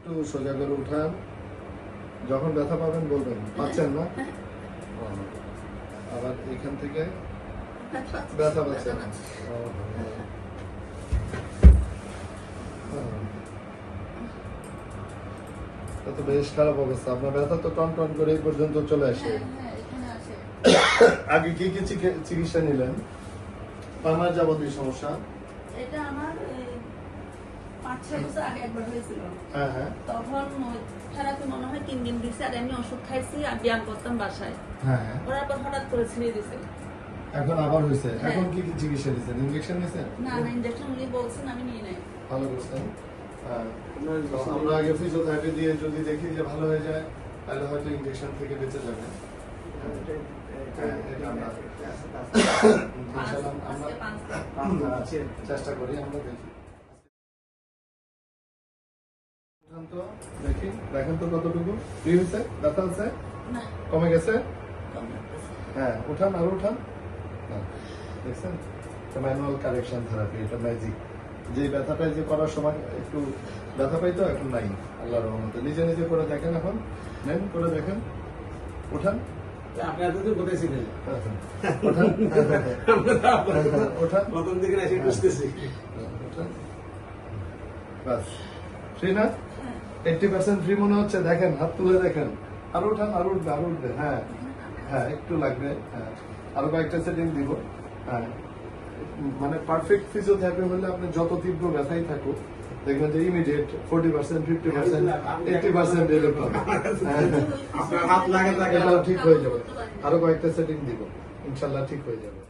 একটু সোজা করে উঠান, যখন ব্যথা পাবেন বলবেন। পাচ্ছেন না? আবার এখান থেকে ব্যথা পাচ্ছেন। তো বেশ খারাপ অবস্থা। আপনার ব্যথা তো টন টন করে এই পর্যন্ত চলে আসে। আগে কি কি চিকিৎসা নিলেন? আমার যাবতীয় সমস্যা এটা আমার 5-6 বছর আগে একবার হয়েছিল। হ্যাঁ হ্যাঁ, তখন থেরাপি মনে হয় 3 দিন দিছে, আর আমি ওষুধ খাইছি আর ব্যায়াম করতাম বাসায়। হ্যাঁ হ্যাঁ। ওরা পর হঠাৎ করে ছেড়ে দিছে। এখন আবার হয়েছে। এখন কি কি চিকিৎসা দিচ্ছেন? ইনজেকশন নিয়েছেন? না না, ইনজেকশন উনি বলছেন, আমি নিয়ে নাই। ভালো করছেন। তো আমরা আগে ফিজিওথেরাপি দিয়ে যদি দেখি যে ভালো হয়ে যায়, তাহলে হয়তো ইনজেকশন থেকে বেঁচে যাবে। আমরা চেষ্টা করি, আমরা দেখি। তো দেখি, দেখেন তো কতটুকু কি হয়েছে, ব্যথা আছে, কমে গেছে। হ্যাঁ, উঠান আর উঠান। দেখছেন, ম্যানুয়াল কারেকশন থেরাপি, এটা ম্যাজিক। যে ব্যথাটা যে করার সময় একটু ব্যথা পাইতো, এখন নাই আল্লাহর রহমতে। নিজে নিজে করে দেখেন, এখন নেন, করে দেখেন। উঠান, আপনার তো বলেছিলেন উঠান, উঠান, প্রথম দিকে এসে বুঝতেছি। উঠান। বাস, ফ্রি না? 80% ফ্রি মনে হচ্ছে। দেখেন, হাত তুলে দেখেন। আরো উঠান, আরো উঠবে, আরো উঠবে। হ্যাঁ হ্যাঁ, একটু লাগবে। হ্যাঁ, আরো কয়েকটা সেটিং দিব। হ্যাঁ, মানে পারফেক্ট ফিজিওথেরাপি হলে আপনি যত তীব্র ব্যথাই থাকুক, দেখবেন যে ইমিডিয়েট 40%, 50%, 80% রিলিফ পাবে। আপনার হাত লাগে এটাও ঠিক হয়ে যাবে। আরো কয়েকটা সেটিং দিব, ইনশাল্লাহ ঠিক হয়ে যাবে।